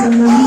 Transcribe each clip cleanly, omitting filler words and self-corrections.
Prie en langue.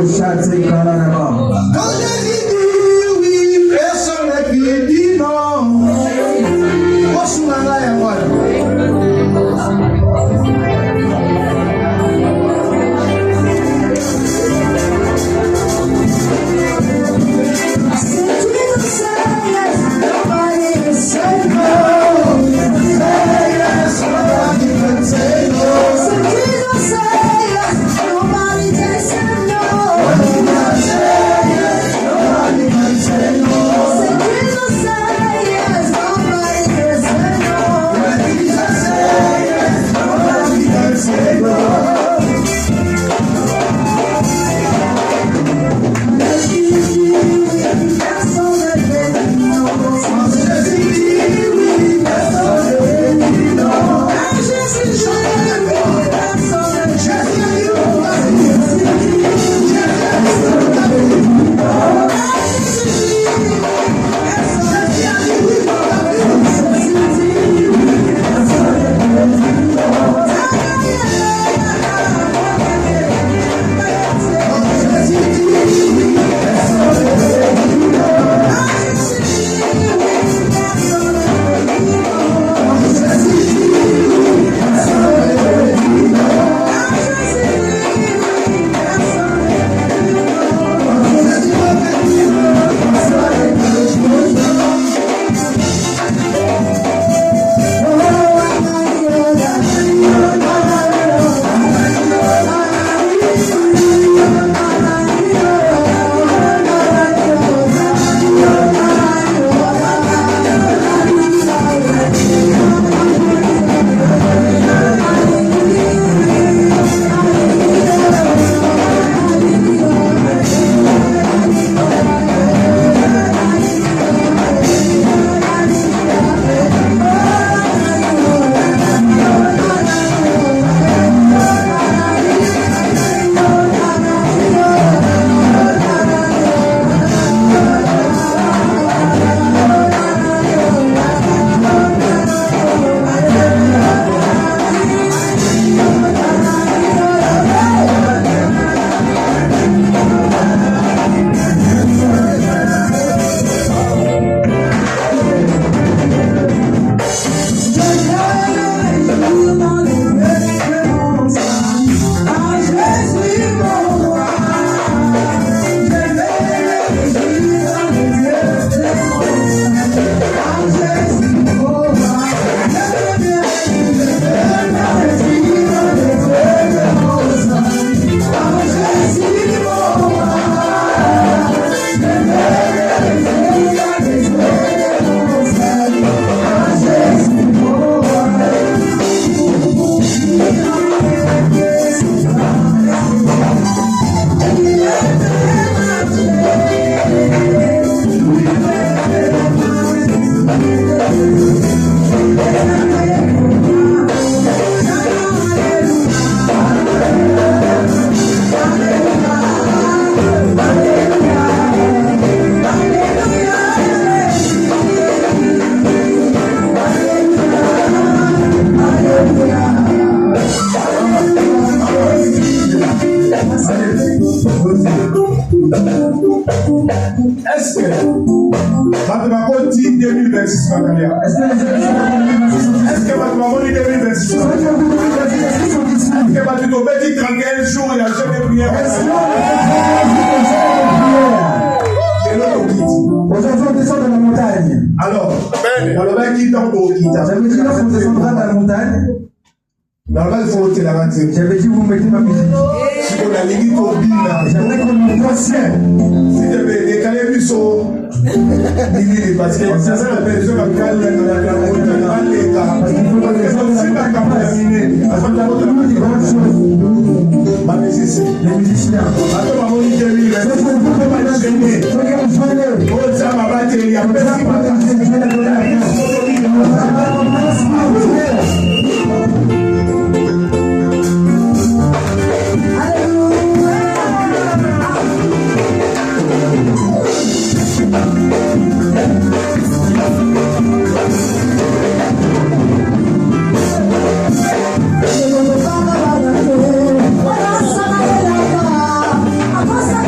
Quand Jésus dit oui, personne qui dit non. Est-ce que Matemako dit 2026 Est-ce que Matemako dit 2026 Est-ce que Matemako dit 31 jours et la jeune de prière? Aujourd'hui, on descend dans la montagne. Alors, dans le bain qui tombe au guitare. J'avais dit, lorsqu'on descendra dans la montagne, dans le bain, il faut ôter la matière. j'avais dit, vous mettez ma musique. Si on a limite au bina, j'aimerais qu'on nous voit ciel. Si tu veux décaler le saut, parce que ça c'est la personne qui a le parce qu'il faut que les gens soient terminés. Parce que la ma musicien, les musiciens. Attends, maman, il dit, il faut pas le gêner. Oh, ça m'a battu, il y a personne Vamos a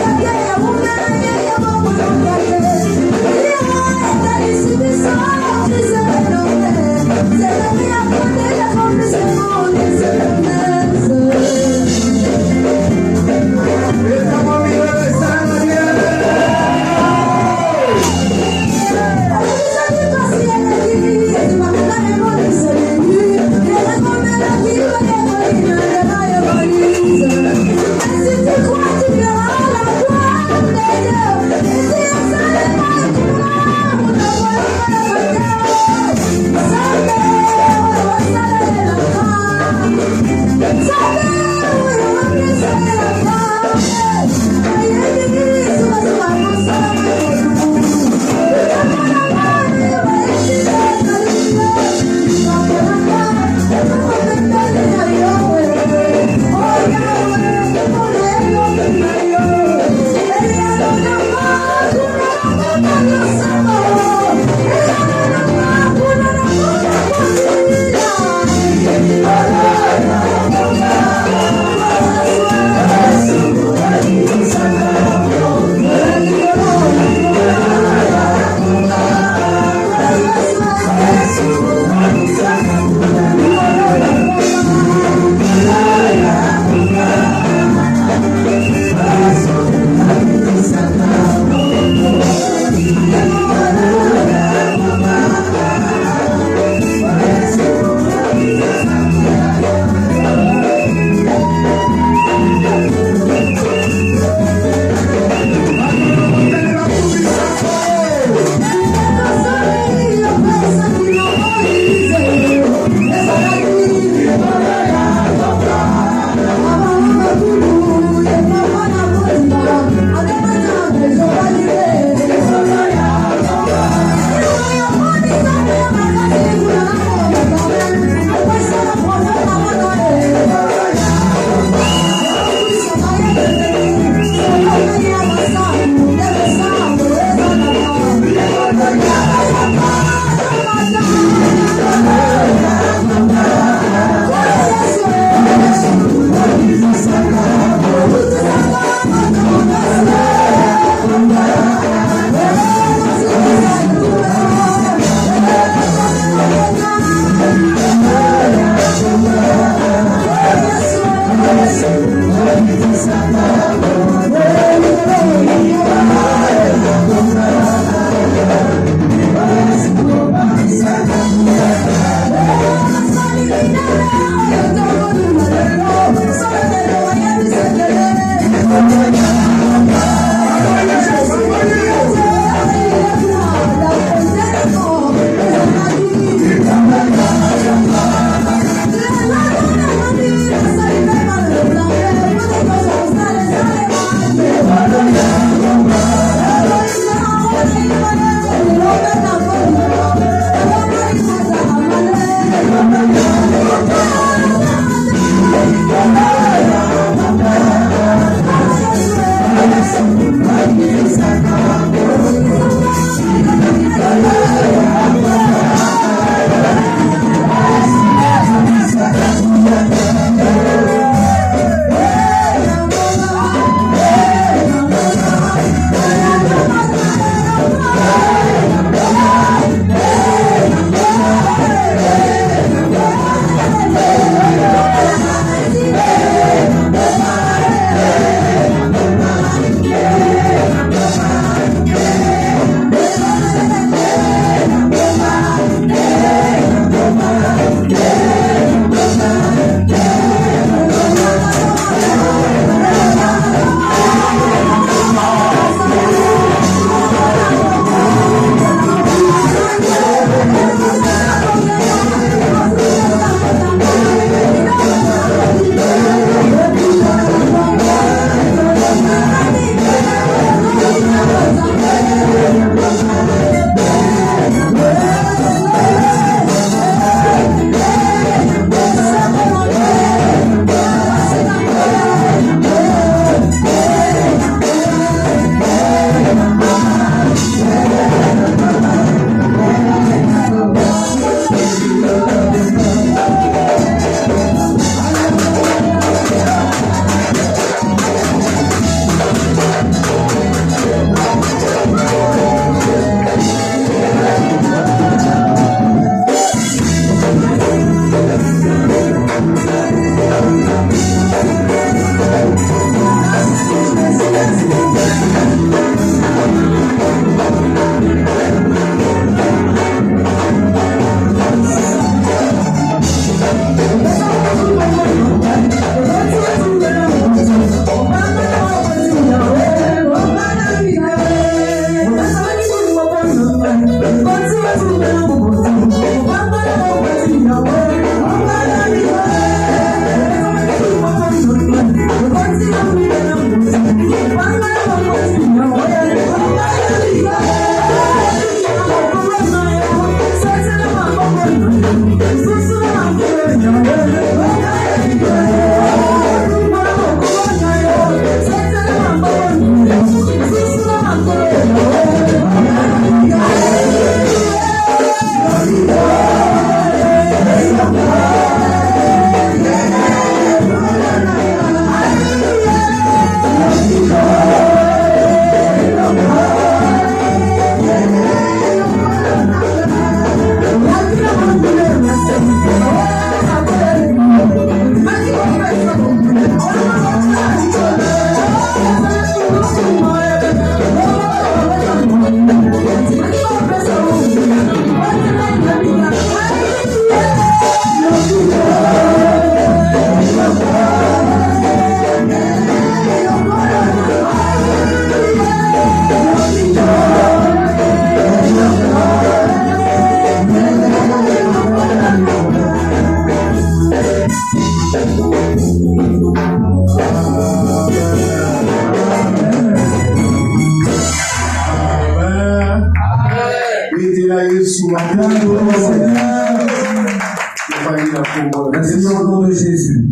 Seigneur, au nom de Jésus,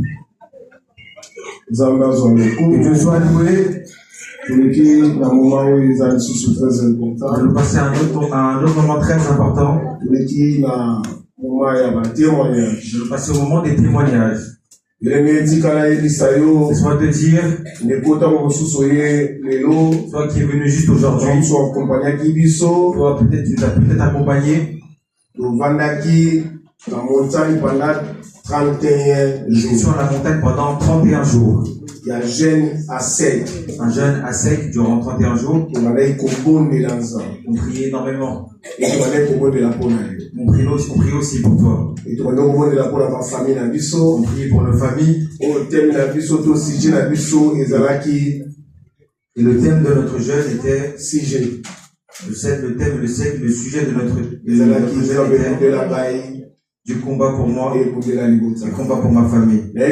que Dieu soit loué. Tuleki na moment où ils ont sous très important. On va passer à un autre moment très important. Tuleki na moment ya ba témoignage. Je vais passer au moment des témoignages. Laisse-moi Laisse-moi te dire, toi qui es venu juste aujourd'hui, toi peut-être tu t'as peut-être accompagné. Je suis sur la montagne pendant 31 jours. Il y a un jeûne à sec. Un jeûne à sec durant 31 jours. On priait énormément. On prie aussi pour toi. On prie pour nos familles. Et le thème de notre jeûne était le sujet de notre jeûne était du combat pour moi et du combat pour ma famille. Dieu a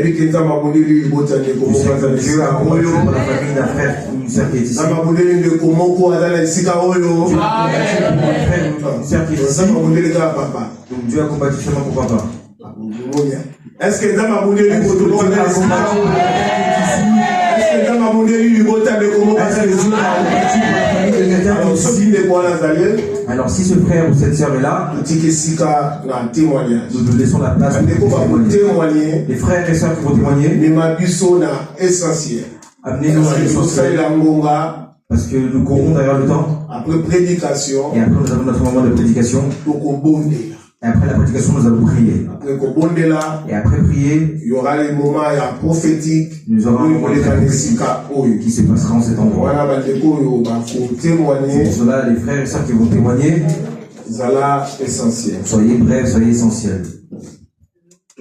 combattu pour la famille d'un frère ou une sœur qui est ici. Dieu a combattu pour un frère ou une sœur qui est ici. Donc Dieu a combattu seulement pour papa. Est-ce que Dieu a combattu alors si ce frère ou cette sœur est là, nous nous laissons la place pour témoigner. Les frères et sœurs qui vont témoigner, amenez-nous à l'essentiel, parce que nous courons derrière le temps. Après prédication, et après nous avons notre moment de prédication. Et après la prédication, nous allons prier. Et après prier, il y aura les moments prophétiques. Nous aurons un moment prophétique qui se passera en cet endroit. C'est pour cela, les frères et sœurs qui vont témoigner, soyez brefs, soyez essentiels.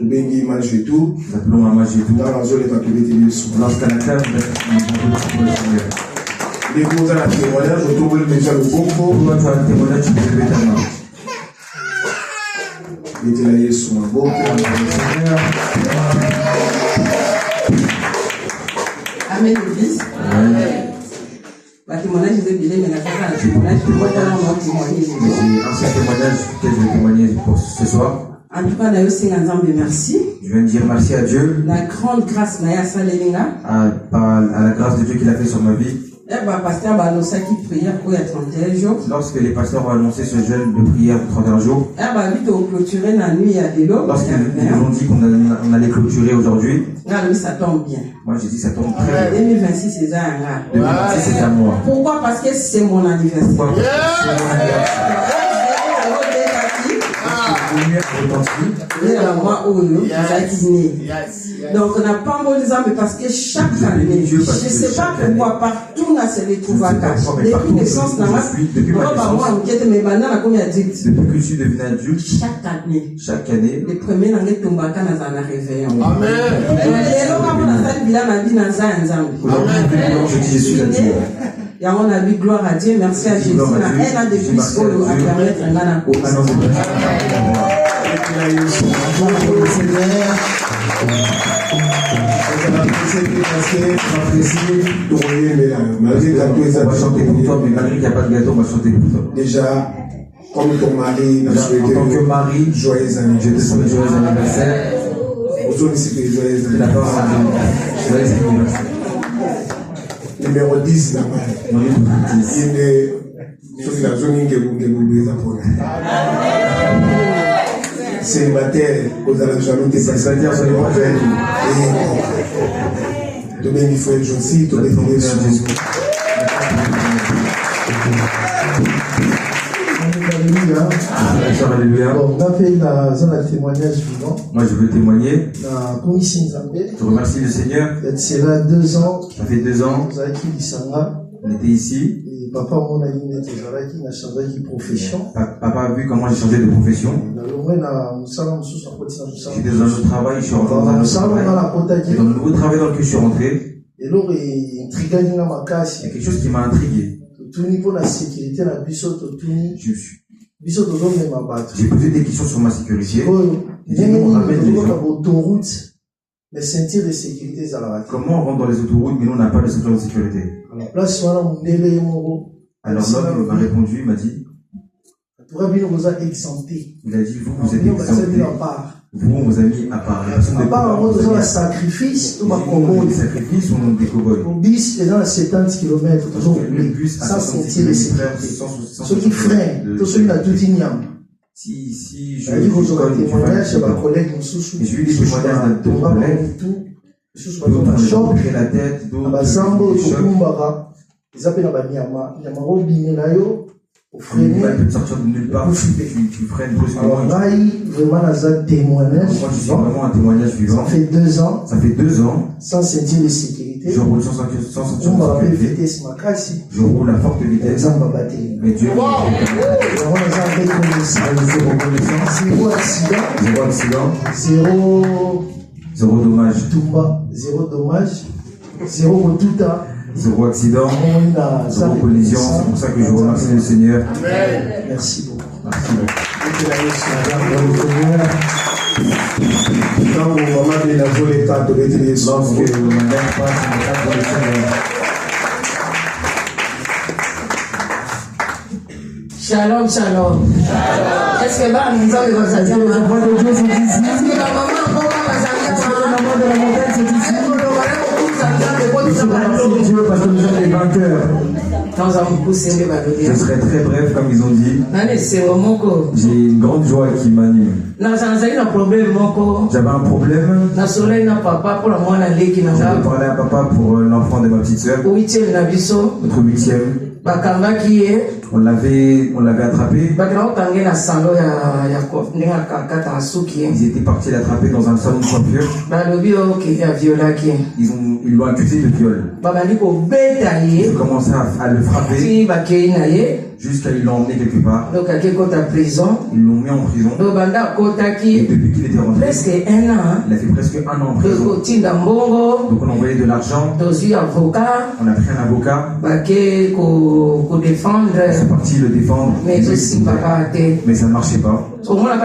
Nous appelons un Majetou. Lorsqu'à la table, dès que vous avez un témoignage, je trouve déjà le bon mot. Toi, tu as un témoignage, tu peux lever ta main. Amen, l'église. Le témoignage est bien, mais la témoignage, c'est un seul témoignage que je vais témoigner pour ce soir. En tout cas, merci. Je viens de dire merci à Dieu. La grande grâce, à la grâce de Dieu qu'il a fait sur ma vie. Lorsque les pasteurs ont annoncé ce jeûne de prière pour 31 jours, lorsqu'ils nous ont dit qu'on allait clôturer aujourd'hui, ça tombe bien. Moi j'ai dit ça tombe très bien. 2026 c'est à 2026 c'est à moi. Pourquoi? Parce que c'est mon anniversaire. Pourquoi? Parce que c'est mon anniversaire. Donc on n'a pas mot des parce que chaque année, je ne sais pas pourquoi partout on a se retrouvé à cash. Depuis naissance, depuis que je suis devenu adulte, chaque année, les premiers dans les tombaka dans un réveillon. Amen. Je dis je suis à Dieu. Et on a dit gloire à Dieu, merci à Jésus. On a un an de plus à permettre un an de on va chanter pour toi, mais malgré qu'il n'y a pas de gâteau, on va chanter pour toi. Déjà, comme ton mari, en tant que mari, joyeux anniversaire. Je te souhaite joyeux anniversaire. Joyeux anniversaire. Numéro 10 célibataire, aux alentours des célibataires sont les prophètes. Et demain, il faut être gentil, tout est donné sur Jésus. Alléluia. Bon, on a fait un témoignage vivant. Moi, je veux témoigner. Je remercie le Seigneur. C'est là 2 ans. Ça fait 2 ans. On était ici. Et papa, mon ami, il a changé de profession. Papa a vu comment j'ai changé de profession. J'étais dans un autre travail, je suis rentré dans un autre travail. Et dans le nouveau travail dans lequel je suis rentré, il y a quelque chose qui m'a intrigué. J'ai posé des questions sur ma sécurité. Les ceintures de sécurité, comment on rentre dans les autoroutes mais nous on n'a pas de ceinture de sécurité? Alors l'homme m'a répondu, il m'a dit, il a dit vous êtes exempté. Vous, on vous a mis à part. Personne ne Apparemment, vous a nous avons mis un à sacrifice, nous part. avons Des sacrifices ou des cow-boys. au bis, les gens à 70 km, toujours Le bus à sans 70 sentir les sécurités. Ceux qui freinent, tous ceux qui n'ont tout dit, Si je c'est-à-dire que colle, tu vas témoignage chez ma le collègue, mon sous-sous. Et j'ai eu des témoignages de collègues. D'autres ont Choc, pris la tête, d'autres abazambo, ont choc. tokumbaka, ils appellent la nyama robine nayo, au Une freiner. balle peut te sortir de nulle part, tu freines brusquement. Alors là, vraiment, dans un témoignage, Moi, je suis vraiment un témoignage ça vivant. fait 2 ans, Ça fait 2 ans, sans sentir de sécurité. je roule sans ceinture On de m'a rappelé sécurité. vitesse makasi. Je roule à forte vitesse. Exemple, batterie. Mais Dieu, Vraiment, dans un reconnaissant. je suis reconnaissant. Zéro accident, Zéro accident, zéro zéro dommage. tumba, zéro dommage, zéro rotuta. Zéro accident, zéro collision. C'est pour ça que je remercie le Seigneur. Merci beaucoup. Merci beaucoup. Ntango mama bino nazoleka tobeteli Yesu Lorsque ma mère passe, on me tape dans le Seigneur. Shalom, shalom. Est-ce que bah, nous avons des Est-ce que la maman encore va Maman de la montagne, c'est ici. Dieu, parce que nous sommes les vainqueurs. Je serai très bref, comme ils ont dit. J'ai une grande joie qui m'anime. J'avais un problème. J'avais parlé à papa pour l'enfant de ma petite soeur, notre 8e. On l'avait attrapé. Ils étaient partis l'attraper dans un salon de coiffure. Ils l'ont accusé de viol. Ils ont commencé à le frapper jusqu'à ils l'ont emmené quelque part. Ils l'ont mis en prison. Et depuis qu'il était rentré, il a fait presque 1 an en prison. Donc on a envoyé de l'argent. On a pris un avocat. Ils sont partis le défendre. Mais ça ne marchait pas. On a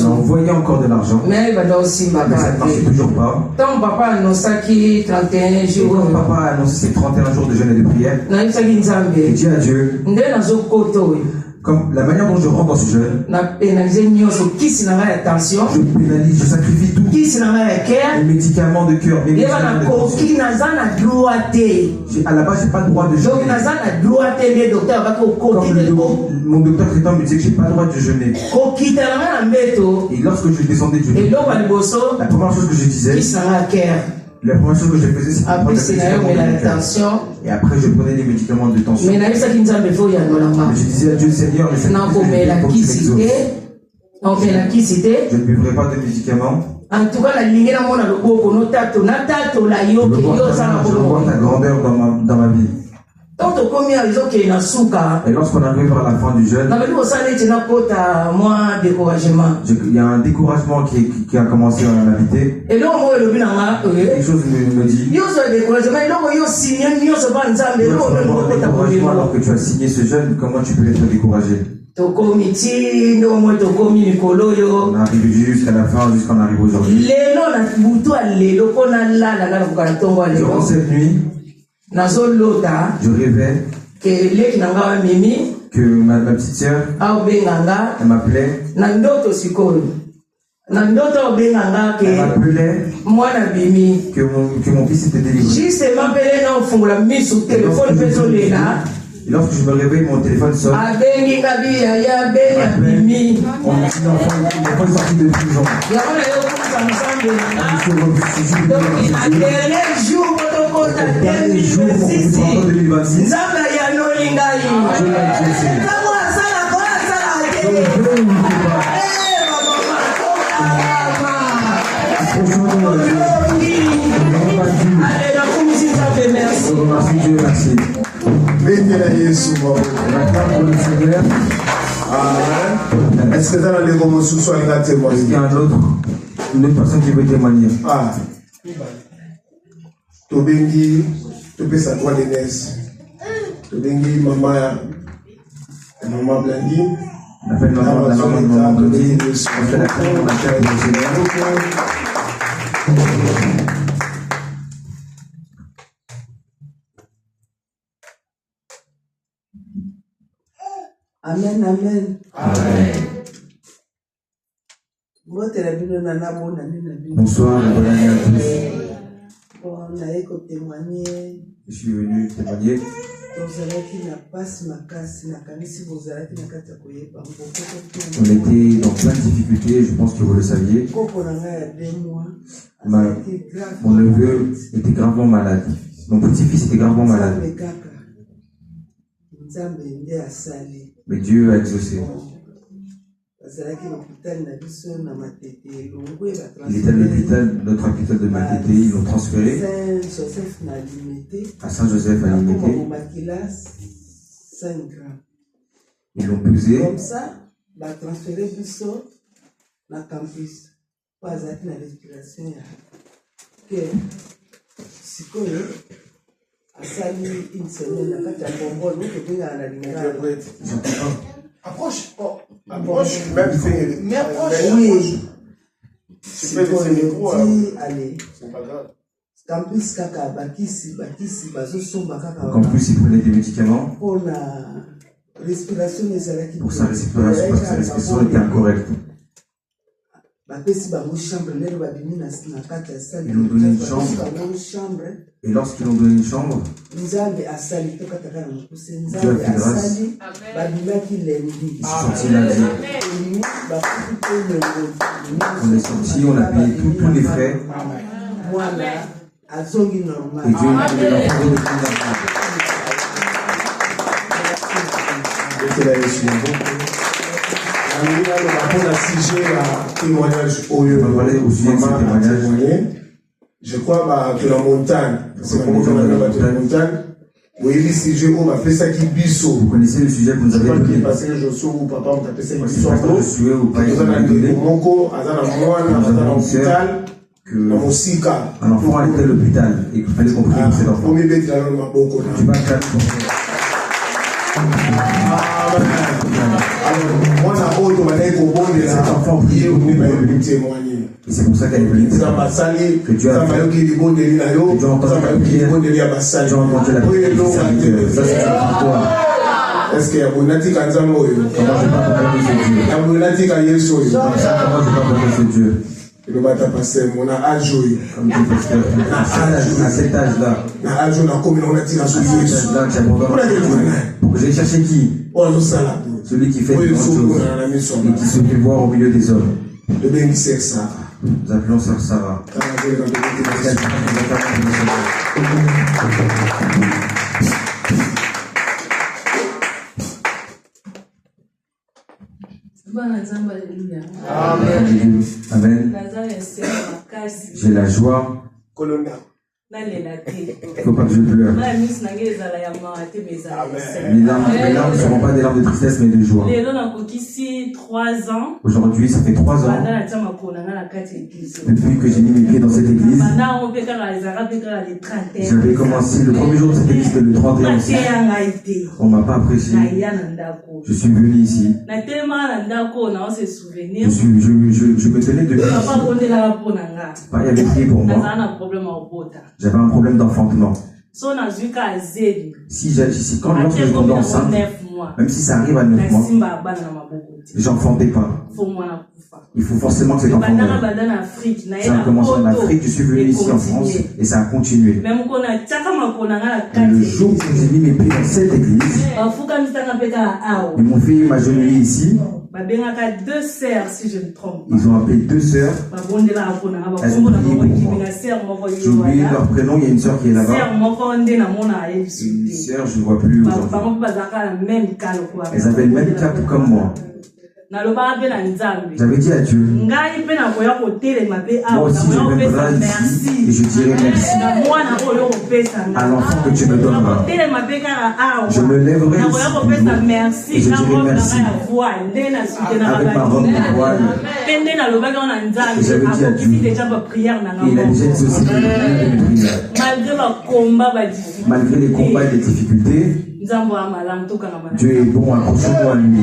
envoyé encore de l'argent. Mais ça ne marchait toujours pas. Tant papa a annoncé qu'il 31 Et jours. quand papa a annoncé ses 31 jours de jeûne et de prière, et Dieu à Dieu, comme la manière dont je rentre dans ce jeûne, je pénalise, je sacrifie tout. Les médicaments de cœur, les médicaments de tension. À la base, j'ai pas le droit de jeûner. Comme mon docteur traitant me disait que j'ai pas le droit de jeûner. Et lorsque je descendais du lit, la première chose que je disais, la première chose que je faisais, c'était prendre des médicaments de cœur. Et après, je prenais des médicaments de tension. Mais je disais à Dieu, Seigneur, mais cette je ne buvrai pas de médicaments. En tout cas, la ligne na mona loboko no tato na tato la yo ke yo sana Je vois ta grandeur dans ma vie. Toto komi a izo ke na suka. Et lorsqu'on arrive vers la fin du jeûne, Na beli osale tina kota moi découragement. il y a un découragement qui a commencé à m'habiter. Et là moi le binanga Quelque chose me dit. yo so découragement et là yo signé yo so ba nzambe Lorsqu'on a un découragement alors que tu as signé ce jeûne, comment tu peux être découragé? To komi ti no mo to komi mikolo yo. On est arrivé jusqu'à la fin, jusqu'on arrive aujourd'hui. Lelo na butu a lelo kona la na bukantongo a Durant lelo. cette nuit, Nazo lota je rêvais que leki nanga mimi que ma petite sœur, au benganga elle m'appelait. na ndoto sikoyo. Na ndoto benganga Elle ke m'appelait mwana bimi. que mon fils était délivré. Justement, pele na ofungula misu téléphone pezolela. Et lorsque je me réveille, mon téléphone sonne. Abengi kabi ya benga bimi. On me dit l'enfant est sorti de prison. Ya ona yo kusa musambe Je na. suis jugé Donc a dernier jour motokota le dernier jour, mon 2026. 2026. Nzambe ya no lingai. Dieu l'a exaucé. Nzambe asala ko asala Je ne ate. veux ou ne peux pas. Approchons-nous de Dieu. Allez, la commission Nzambe merci. Je remercie Dieu, merci. betela Yesu moko. Maintenant pour le Seigneur, Amen. Est-ce que dans les gomos sous soit la est-ce qu'il y témoigne? a une autre personne qui veut témoigner? Ah. Tobengi topesa droit d'aînesse. Tobengi maman Blandy. On appelle maman, la maman de maman Claudine. On fait la fête, on accueille le Seigneur. Amen, amen. Amen. Bonsoir, bonne année à tous. Je suis venu témoigner. On était dans plein de difficultés, je pense que vous le saviez. Mon neveu était gravement malade. Mon petit-fils était gravement malade. Mais Dieu a exaucé. Il était à l'hôpital, notre hôpital de Matete, ils l'ont transféré à Saint-Joseph à Limité. Ils l'ont pesé. Comme ça, va transférer du sol dans le campus. Pas à la respiration. Que si quoi, à sali une semaine, la carte à bonbon, nous que bien à la ligne. Approche, approche, même si mais approche, oui. Tu fais des micros, allez. C'est pas grave. Campus kaka, bakisi, bazo somba kaka. Campus, il prenait des médicaments. Pour la respiration des salariés. Pour sa respiration, parce que sa respiration était incorrecte. Ils l'ont donné une chambre. Et lorsqu'ils ont donné une chambre, Dieu a fait grâce. Ils sont sortis lundi. On est sortis, on a payé tous les frais. Et Dieu nous a donné l'enfant de on va parler au sujet de ce témoignage. Je crois que la montagne, c'est comment on a la montagne. Vous connaissez le sujet que vous avez donné. Parce que je suis ou papa, on t'a fait ça. Je sais pas quand je suis ou pas. Un enfant était à l'hôpital et qu'il fallait qu'on prie pour cet enfant. Tu vas calmer. Cet enfant priait pour nous témoigner. Et c'est pour ça qu'elle est venue. Que Dieu a fait. Que Dieu a entendu la prière. Dieu a entendu la prière de ses serviteurs. Ça, c'est une victoire. Est-ce qu'il y a Comment je ne vais pas comprendre ce Dieu? Comment je ne vais pas comprendre ce Dieu? Le matin passé, on a adjoint. Comme dit pasteur, à cet âge-là, on a pour que j'aille chercher qui? Celui qui fait des grandes choses et qui se fait voir au milieu des hommes. Nous appelons Sœur Sarah. Amen. Amen. J'ai la joie. Il ne faut pas que je pleure. Mes larmes ne seront pas des larmes de tristesse mais de joie. Aujourd'hui, ça fait 3 ans depuis que j'ai mis mes pieds dans cette église. J'avais commencé le premier jour de cette église, le 31 aussi. On ne m'a pas apprécié. Je suis venu ici. Je me tenais debout. Il y avait prié pour moi. J'avais un problème d'enfantement. Quand lorsque je tombais enceinte, même si ça arrive à 9 mois, j'enfantais pas. Il faut forcément que cet enfant meure. Ça a commencé en Afrique, je suis venu ici en France et ça a continué. Et le jour où j'ai mis mes pieds dans cette église, ils m'ont fait m'agenouiller ici. Ils ont appelé 2 sœurs. Elles ont prié pour moi. J'ai oublié leur prénom, il y a une sœur qui est là-bas. Une sœur, je ne vois plus aujourd'hui. Elles avaient le même cap comme moi. J'avais dit à Dieu, moi aussi je viendrai ici et je dirai merci à l'enfant que tu me donneras. Je me lèverai ici et je dirai merci avec ma robe de voile. Et j'avais dit à Dieu, et il a déjà exaucé mes prières. Malgré les combats et les difficultés, Dieu est bon, accrochons-nous à lui.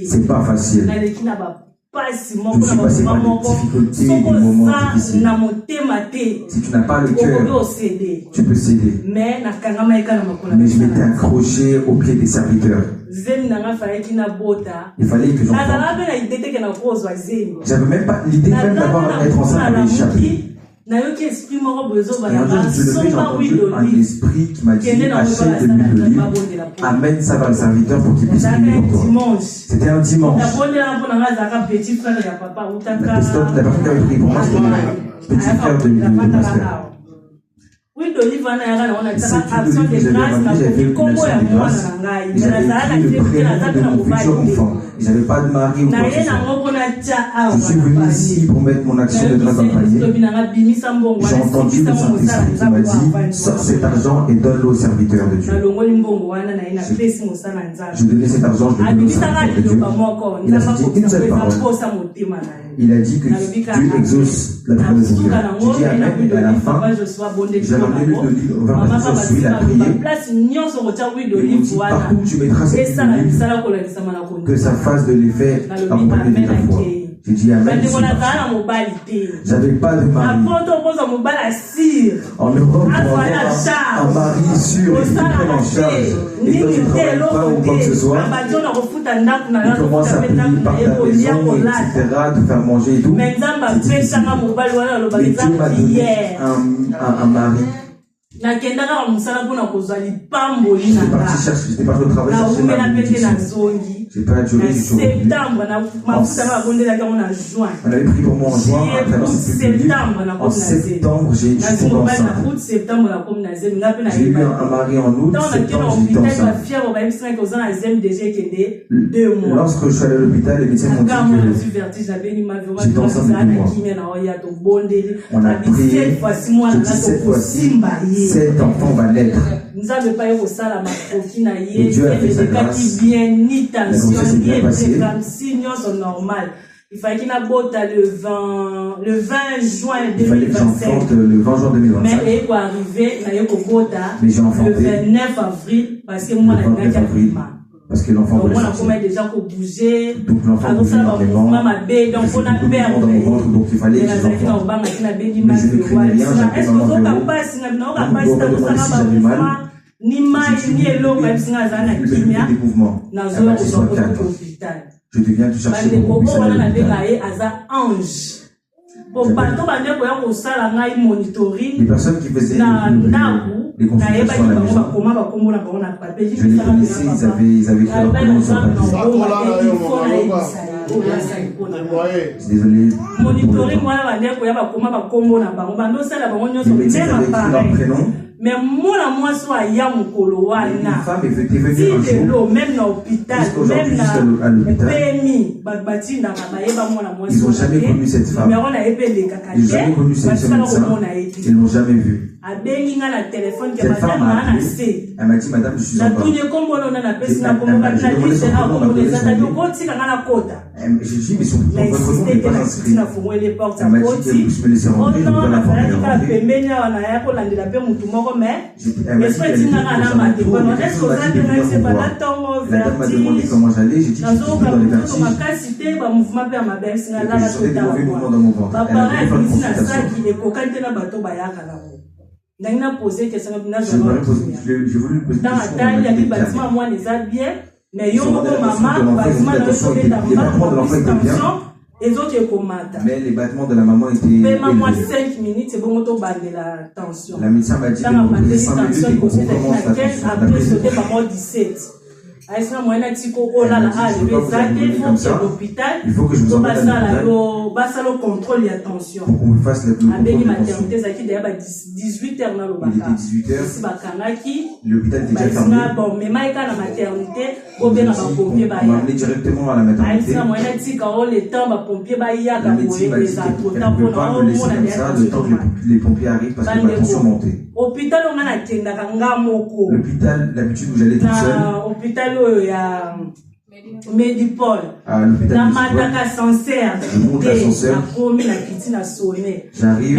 C'est pas facile. Je suis passé par des difficultés, des moments difficiles. Si tu n'as pas le cœur, tu peux céder. Mais je m'étais accroché au pied des serviteurs. Il fallait que j'enfante. J'avais même pas l'idée même d'avoir être enceinte pour l'échapper. Et un jour, je me suis levé, j'ai entendu un esprit qui m'a dit achète de l'huile d'olive, amène ça vers le serviteur pour qu'il puisse prier pour toi. C'était un dimanche. La personne qui avait prié pour moi, c'était le petit frère de pasteur. Oui, d'olive, on a Cette huile d'olive que j'avais ramenée, j'avais fait une action de grâce. Et j'avais écrit le prénom de mon futur enfant. Et j'avais pas de mari ou quoi que ce soit. Je suis venu ici pour mettre mon action de grâce dans le panier. J'ai entendu le Saint-Esprit qui m'a dit, sors cet argent et donne-le au serviteur de Dieu. Je donnais cet argent, je le donnais au serviteur de Dieu. Il a dit une seule parole. Il a dit que Dieu exauce la prière de son cœur. J'ai dit amen, et à la fin, j'ai ramené l'huile d'olive, on va mettre sur celui, il a prié. Et il dit, partout où tu mettras cette huile d'olive, que ça fasse de l'effet accompagné de ta foi. J'ai dit amen. J'avais pas de mari. En Europe, pour avoir un mari sûr et qui prenne en charge. Et quand tu ne travailles pas ou quoi que ce soit, il commence à payer par ta maison, etc., de faire manger et tout. C'est difficile. Et Dieu m'a donné un mari. J'étais parti au travail chercher ma bénédiction. J'ai pas duré, j'ai toujours oublié. On avait pris pour moi en juin, à travers cette huile d'olive. En septembre, je suis tombé enceinte. J'ai eu un mari en août, septembre, j'étais enceinte. Lorsque je suis allé à l'hôpital, les médecins m'ont dit que j'étais enceinte de 2 mois. On a prié, je dis cette fois-ci, cet enfant va naître. Et Dieu a fait sa grâce. La grossesse est bien passée. Il fallait qu'il le 20 juin 2025. Il fallait que j'enfante le 20 juin 2025. Mais il est arrivé, mais j'ai enfanté le 29 avril parce que moi, parce que l'enfant voulait sortir. Donc l'enfant bougeait énormément. Il faisait beaucoup de mouvements dans mon ventre, donc il fallait que j'enfante. Mais je ne craignais rien, j'appelais maman vers haut. Maman, demandez si j'avais mal. J'ai dit, des mouvements. Elle m'a dit, sois calme. Je deviens tout chercher pour qu'on puisse aller à l'hôpital. Les personnes qui faisaient les consultations à la maison, je les connaissais, ils avaient écrit leur prénom sur le papier. Désolé. Monitoring, les médecins avaient écrit leur prénom. mais moi soit ya mukolo wana même dans l'hôpital même à l'hôpital ils n'ont jamais connu cette femme, ils n'ont jamais connu cette médecin, ils ne l'ont jamais vue. Cette femme m'a appelé, elle m'a dit madame je suis en bas. J'ai dit mais son nom n'est pas inscrit. Elle m'a dit que je me laissais rentrer, je ne peux pas la rentrer. Elle m'a dit qu'elle était la dame m'a demandé comment j'allais, j'ai dit que j'étais dans les vertiges et que je sentais des mauvais mouvements dans mon ventre. Elle a voulu faire une consultation. J'ai voulu lui poser une question. mais yo maman mais les battements de la maman étaient élevés. 5 minutes, c'est bon, la tension. La médecin m'a dit que vous prenez 5 minutes et qu'on commence la tension. Après, c'était maman 17. Il faut que je vous emmène à contrôle et attention. Pour qu'on fasse le contrôle de tension. Il était 18h. Il était 18h. L'hôpital était déjà fermé. On m'a amené directement à la maternité. La médecine m'a dit qu'elle ne pouvait pas me laisser comme ça le temps que les pompiers arrivent parce que ma tension montait. L'hôpital, d'habitude, où j'allais toute seule. Medipol. La mataka ascenseur. Je monte l'ascenseur. J'arrive.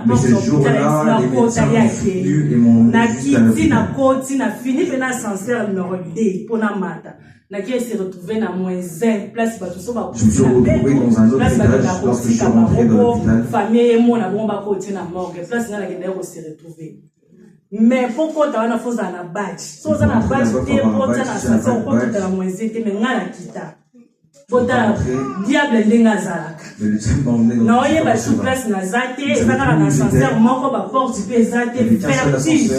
Mais ce jour-là, les médecins m'ont soutenu et m'ont dit à l'hôpital. Je me suis retrouvé dans un autre étage lorsque je suis rentré dans l'hôpital. mais pourquoi tu as une fausse à la badge? Si tu as une badge, tu es pour tu as une façon pour tu as la moindre, mais on a la kita. Pour ta diable l'engazalak. Non, il y a pas sous place nazate, et ça a un ascenseur, mon corps va porte, tu peux zate, fertile.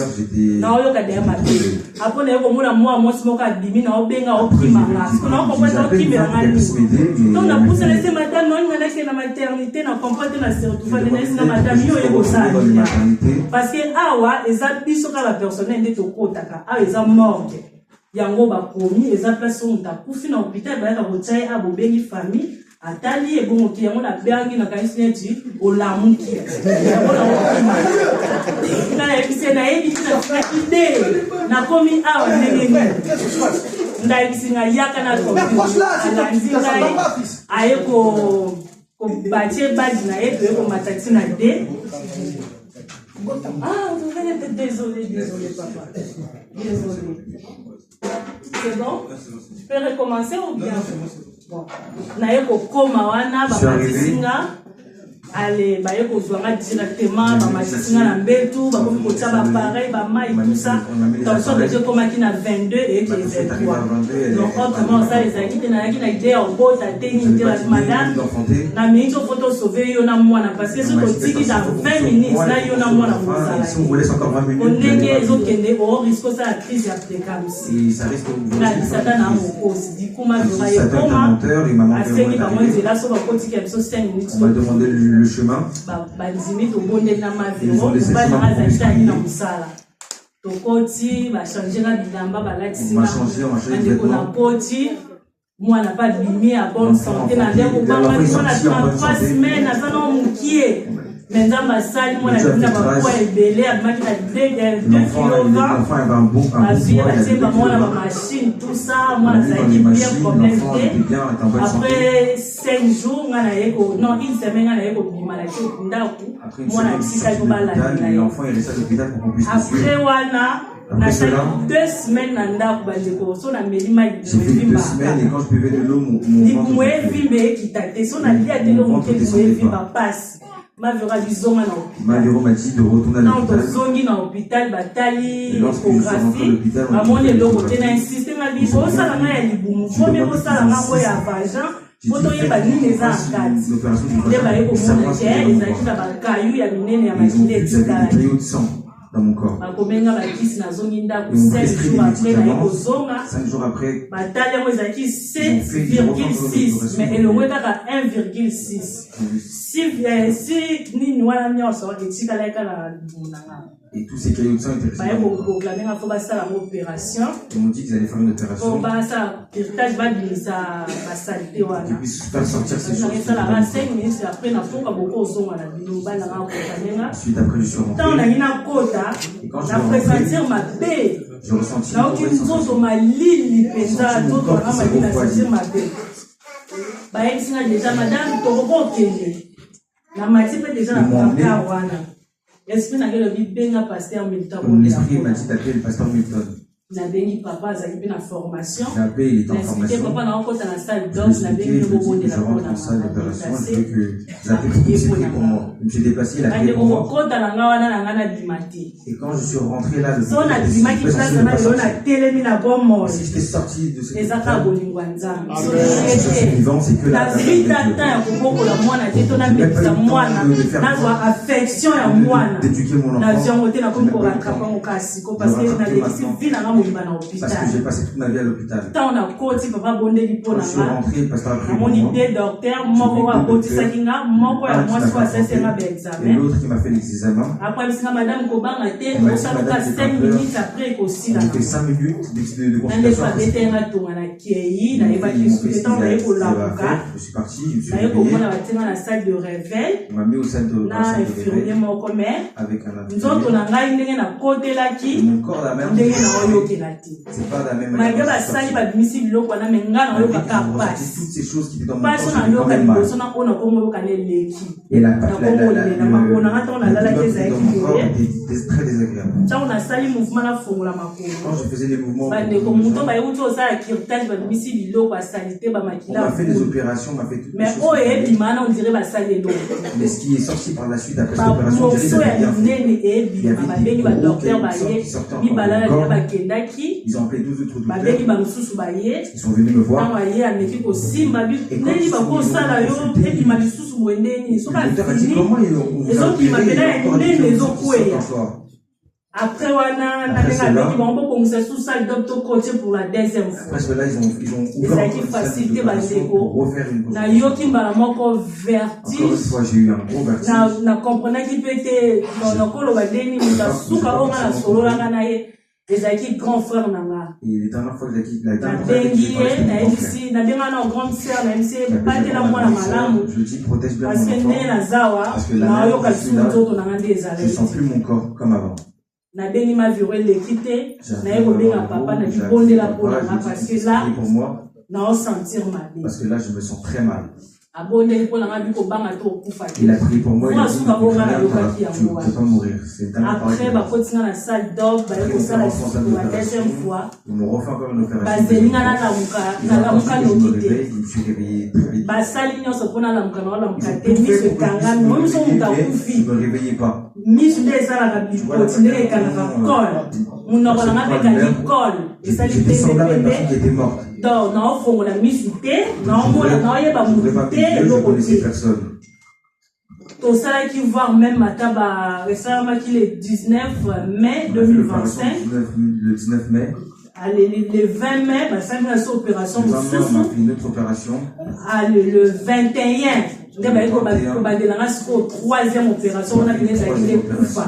Non, il y a des matés. Après, il y a comme moi, je suis admis, on benga au prima. Parce qu'on a compris au prima. Donc, on a poussé laisser madame, non, on a laissé la maternité, on a compris la certitude, on a laissé la madame, il y a ça. Parce que, awa, les habits sont la personne, ils sont au côté, ils sont morts. Yango ba komi eza place on ta kufi na hôpital ba ka botsai abo bengi famille atali e bon ki yango na bengi na kaisneti o lamuki yango na okima na ebise na ebi na ide na komi awa neneni nda ebisinga yaka na ko ala nzinga ayeko ko bache baji na yeto ko matati na de. Ah, vous venez d'être désolé papa. Désolé. C'est bon? Tu peux recommencer ou bien? Bon. Naeko koma wana ba matisinga. Allez, ba yeko zwanga directement ba matisinga na mbetu, ba komi ko taba pareil, ba mai tout ça. Tension de Dieu comme qui na 22 et 23. Donc autrement ça les akite na yaki na idée en bota teni de la madame. Na minzo photo sauver yo na mwana parce que ce ko tiki dans 20 minutes na yo na mwana mosala. Si on vous laisse encore 20 minutes. On nenge zo kende o risque ça la crise applicable. Et ça risque de vous. Na disata na mo aussi. Du coup ma joie est comment? Asengi ba moi là so ba kotiki ya so 5 minutes. On va demander le chemin. Ba nzimi to bonde na maviro ba na zaita ni na musala. To koti ba changer na bilamba ba lati on va changer de vêtements. Na koti moi n'a pas bimi à bonne santé na ndeko ba ma na 3 semaines na sana mukie. Maintenant ma salle moi na bina ba poids ebele a maki na 2 kg. L'enfant avait un bon poids. Moi na ba machine tout ça moi na ça bien problème. Après 5 jours ngana yeko non une semaine ngana yeko bima la ko ndaku moi na bisika ko bala l'enfant est resté à l'hôpital pour qu'on puisse après wana na 2 semaines na ndaku bandeko so na melima vimba 2 semaines et quand je buvais de l'eau mon ventre vimbe kitate so na lia de l'eau mon vimba passe ma vera bizonga na hôpital ma vera m'a dit de retourner à l'hôpital non zongi na hôpital batali échographie amon le logo tena insiste na biso ça la ya libumu faut même ça la ngo ya vagin Foto yeba nini za akati. Leba yeko mwana che, ezakita bakayu ya minene ya makinde tika. Dans mon corps. 5 jours après, 5 jours après, bataille moi ezaki 7,6 mais elongo kaka 1,6. Si nini wana nyonso etikala ekala bunanga. Et tous ces cailloux de sang étaient restés. Ils m'ont dit qu'ils allaient faire une opération. Qu'ils puissent faire sortir ces choses. Ensuite, après, je suis rentré. Et quand je suis rentré, j'ai ressenti l'esprit n'a le bien passé en même temps. L'esprit m'a dit d'appeler le pasteur Milton. Na bengi papa za kipe na formation. Il était en formation. Papa na okota na salle d'os na bengi bobo de la en salle d'opération. Je veux que j'appelle pour moi. Je me suis déplacé, il a prié pour moi. Et quand je suis rentré là, si j'étais sorti de ce vivant, c'est que la affection ya mwana d'éduquer mon enfant. Parce que j'ai passé toute ma vie à l'hôpital. Quand je suis rentré, parce que et l'autre qui m'a fait les examens. On a fait 5 minutes de consultation. Je suis parti, je suis réveillé. On m'a mis au sein de réveil avec un avion. Mon corps la même. C'est pas la même manière. Toutes ces choses qui étaient dans mon corps, c'était quand même mal. Et la na makolo na ngata on a la keza était très désagréable. ça on a sali mouvement na fongola makolo Quand je faisais des mouvements, bande ko muto ba yuto sa kirtage ba misi biloko ba salité ba on makila m'a fait des opérations, on m'a fait toutes les mais choses. oh et bimana on dirait ba salé l'eau Mais ce qui est sorti par la suite après cette ba opération, je moso l'ai ya bien fait. nene e bima ba bengi ba docteur ba ye mi balala ya ba kendaki Ils ont appelé 12 autres ba docteurs. bengi ba mususu ba ye Ils sont venus me voir. tango ye ameki ko simba bi neni ba ko sala yo e bima lisusu boendeni so Le ba docteur a dit fini comment ils ont ils ont bima pena ya nene zo kweya encore. après wana na benga bengi ba mbo kongisa sous salle docteur côté pour la deuxième fois Après cela, ils ont ouvert ezalaki facilité bandeko pour refaire une na consultation. yoki mbala moko Encore une vertige fois, j'ai eu un gros vertige. na comprenaki mpe te nakoloba ndeni moto asuka onga na sololanga na ye ezalaki grand frère na nga Et la dernière fois que j'ai nabengi ye nayebisi nabenga na grande sœur nayebisi ye batela mwana malamu je dis protège bien parce mon que ndenge enfant. nazawa Parce que la nayoka mère, je suis lisusu là, nzoto na nga nde Je ezalaki sens plus mon corps comme avant. nabengi maviro eleki te naye kobenga papa nabibondela mpo na nga parce que là pour moi, naosentir mabe parce que là, je me sens très mal. abondeli mpo na nga bikobanga to okufa te Il a prié pour moi, il a dit, Asuka onga na yokaki tu yango ne wana peux pas mourir. C'est un après bakotinga na salle d'ob baye kosala lisusu la deuxième fois Ils m'ont refait encore une opération. bazelinga Je nalamuka me noki te réveille, je me suis réveillé très vite. basali nyonso mpo nalamuka na olamuka Ils ont te tout miso fait pour que ekangami mo miso moto je akufi me réveillais pas. miso nde esalaka bikoti ndenge ekangaka kole munoko nanga mpe ekandi kole esali J'étais semblable à une pembepembe personne qui était morte. donc naofongola misu te naomona naoyeba Je ne motu pas te me dire, je eloko connaissais te personne. tosalaki voir même ata esalamaki le 19 mai 2025 Le 19 mai, le 20 mai basalaki na so opération le 20 mai, on mosusu m'a fait une autre opération. le 21 nde bayi kobandelanga sikoyo troisième opération wana pene ezalaki nde kufa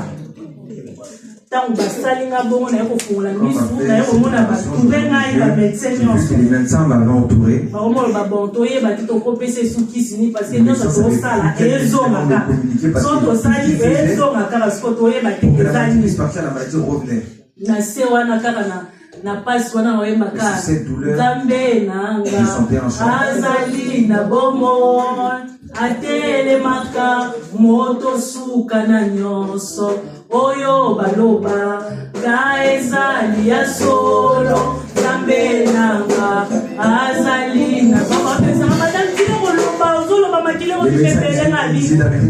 ntango basalinga bongo naye kofungola misu naye komona bature ngai bamédecin J'ai vu nyonso que les médecins m'avaient entouré. bakomoloba bon toyeba te tokopesa esukisini parce que nyonso tokosala ezonga kaka so tosali ezonga kaka sikoyo toyeba te Pour que la eza maladie nini puisse partir, la maladie revenait. na se wana kaka na pasi wana naoyembaka Cette douleur, nzambe nanga je sentais un chant. azali na bomo atelemaka moto suka na nyonso oyo baloba nga ezali ya solo nzambe nanga azali na bapesaka badantile koloba ozoloba makile otipepele na li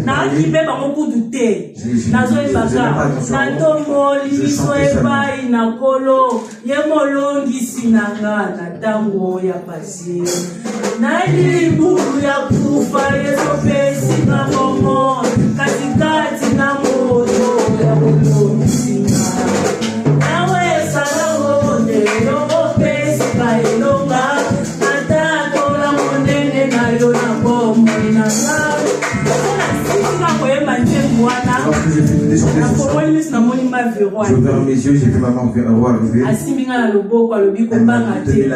nakipe bango kudu te nazoyebaka natomboli miso epai na nkolo ye molongisi na nga na ntango ya pasi na libulu ya kufa ezopesinga momo katikati na moto ya molongisi nga nawe esalango ndelo opesika elonga atatola monene na yo na bomoi na nga mpona koyeba ntembu wana nakomoni miso namoni mavero J'ai ouvert mes yeux, j'ai vu maman arriver. asimbi nga na loboko alobi kobanga te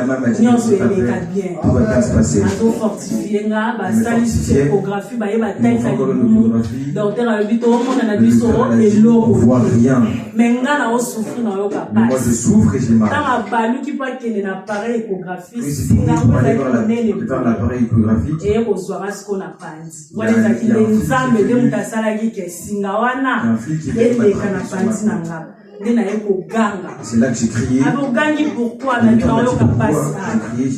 nyonso eleka bien Tout va bien se passer. azofortifie nga basali susu échographie bayeba taika libumu docteur alobi toomona na Le biso docteur a dit, on eloko voit rien. me nga na osufri na oyoka Mais moi, je pasi souffre et j'ai mal. ntango abaluki mpo akende na appareil échographie Oui, c'est pour singango ezali faire monene l'appareil échographique. eye kozwaka siko na panzi wana ezalaki nde nzambe nde moto asalaki ke singa wana eleka na panzi na nga nde naye koganga C'est là que j'ai crié. abogangi pourquoi Le nabi docteur m'a dit naoyoka pourquoi. pasi J'ai crié,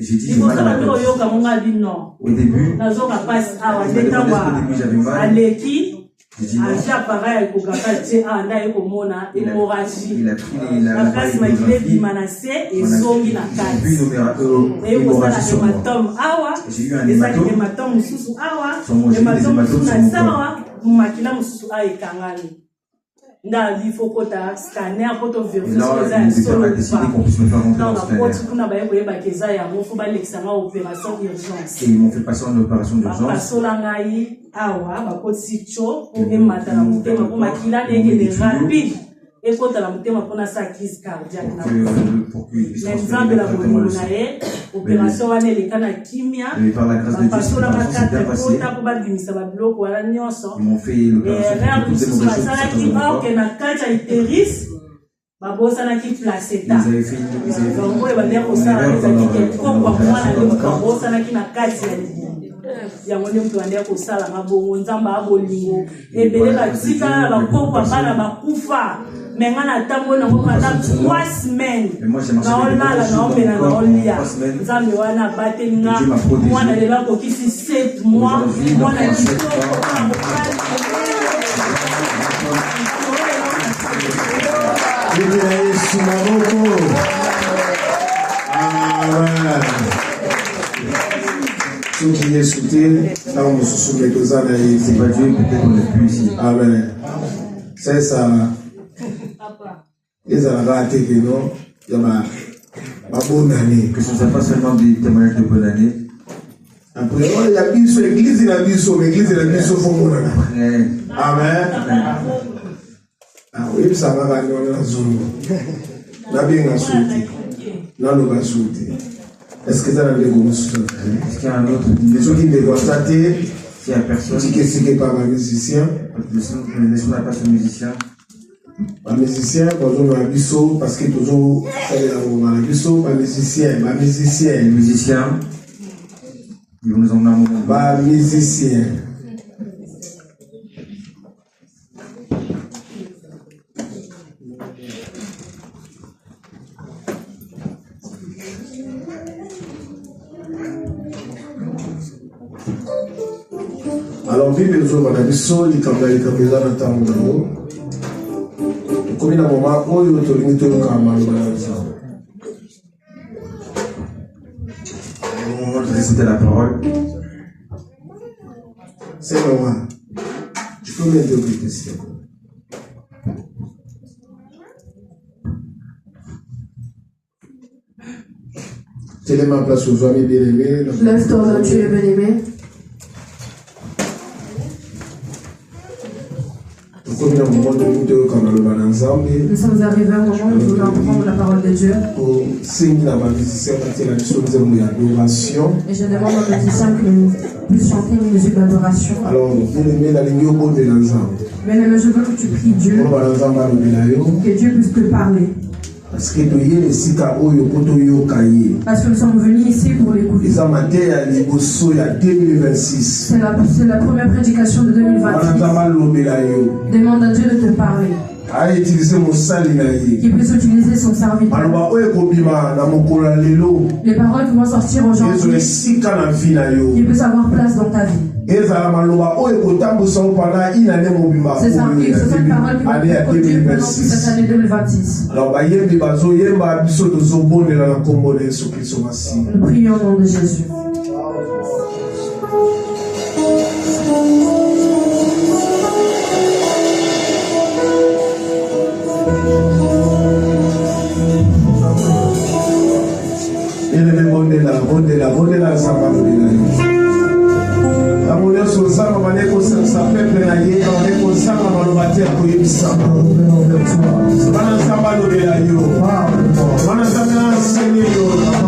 j'ai dit, j'ai liboso mal à la bato gorge. oyoka monga abi non Au début, nazoka pasi awa il nde m'a demandé ntango est-ce qu'au début j'avais mal. aleki J'ai dit non. aje appareil ya ekogaka tie awa nde aye komona hémorragie Il a pris na l'appareil place makile échographique. ebima na se ezongi na J'ai kati vu une eye kosala hémorragie sur moi. hématome awa J'ai eu un ezali hématome. hématome mosusu awa Sur mon genou, des hématome hématomes mosusu sur na mon sawa makila mosusu awa ekangani nde ali fo kota scanner po Et toverifie là, soki eza le ya docteur solo a décidé pa qu'on puisse me faire rentrer ntango dans ce scanner. nakoti kuna baye koyebaka eza yango fo balekisanga opération urgence Et ils m'ont fait passer en opération d'urgence. bapasola ngai awa bakotisi tio po emata na motema mpo makila ndengene rapide ekota na motema mpona sa crise cardiaque na Pour qu'il puisse na transférer nzambe na directement bolingo le na sang. ye opération wana eleka na kimia Mais par la grâce de Dieu, cette bapasolanga opération s'est bien kate passée. kota mpo babimisa babiloko wana nyonso Ils m'ont fait l'opération erreur pour toutes les mosusu mauvaises choses. basalaki certainement pas. orke na kati ya iteris babosanaki placeta Ils avaient fait une yango ebandeki kosala ezalaki ke kokwa mwana nde moto abosanaki na kati ya libumu yango nde moto ande kosala mabongo nzambe abolingo ebele batika bakoko bana bakufa me nga na ntango nango pendant 3 semaines naolala naomela naolia nzambe wana abateli nga mwana lelo akokisi 7 mois mwana kitoko Yesu maboko. Amen. Soki Yesu te na mosusu metozana ye c'est pas Dieu peut-être on est plus ici. Amen. C'est ça. Les arabes que non, il y a ma bonne année. Que ce ne soit pas seulement des témoignages de bonne année. Après, il y a l'église, l'église, l'église, Amen. Amen. Ah oui, ça va aller dans la zone. La bien à sauter. Là, nous va sauter. Est-ce que ça va aller comme ça? Est-ce qu'il y a un autre? Les gens qui me constater, s'il y a personne. Si quelqu'un n'est pas un musicien. Laisse-moi pas ce musicien. Un musicien, parce que toujours, un musicien. Ils nous emmener un moment. Musicien. Alors, Bible nous a dit que les caméras n'attendent comme il y a un moment où il y a un moment de réciter la parole. C'est le moment. Tu peux m'interpréter ici. Tu es ma place aux amis bien-aimés. Lève-toi, tu es bien-aimé. Nous sommes arrivés à un moment où nous voulons prendre la parole de Dieu. Et je demande aux musiciens que nous puissions chanter une musique d'adoration. Alors, bien-aimé, je veux que tu pries Dieu. Que Dieu puisse te parler. Parce que nous sommes venus ici pour l'écouter. C'est la première prédication de 2026. Demande à Dieu de te parler. Qu'il puisse utiliser son serviteur. Les paroles qui vont sortir aujourd'hui, qu'il puisse avoir place dans ta vie. C'est ça, ce sont les paroles qui vont continuer pendant cette année 2026. Nous prions au nom de Jésus. Seigneur.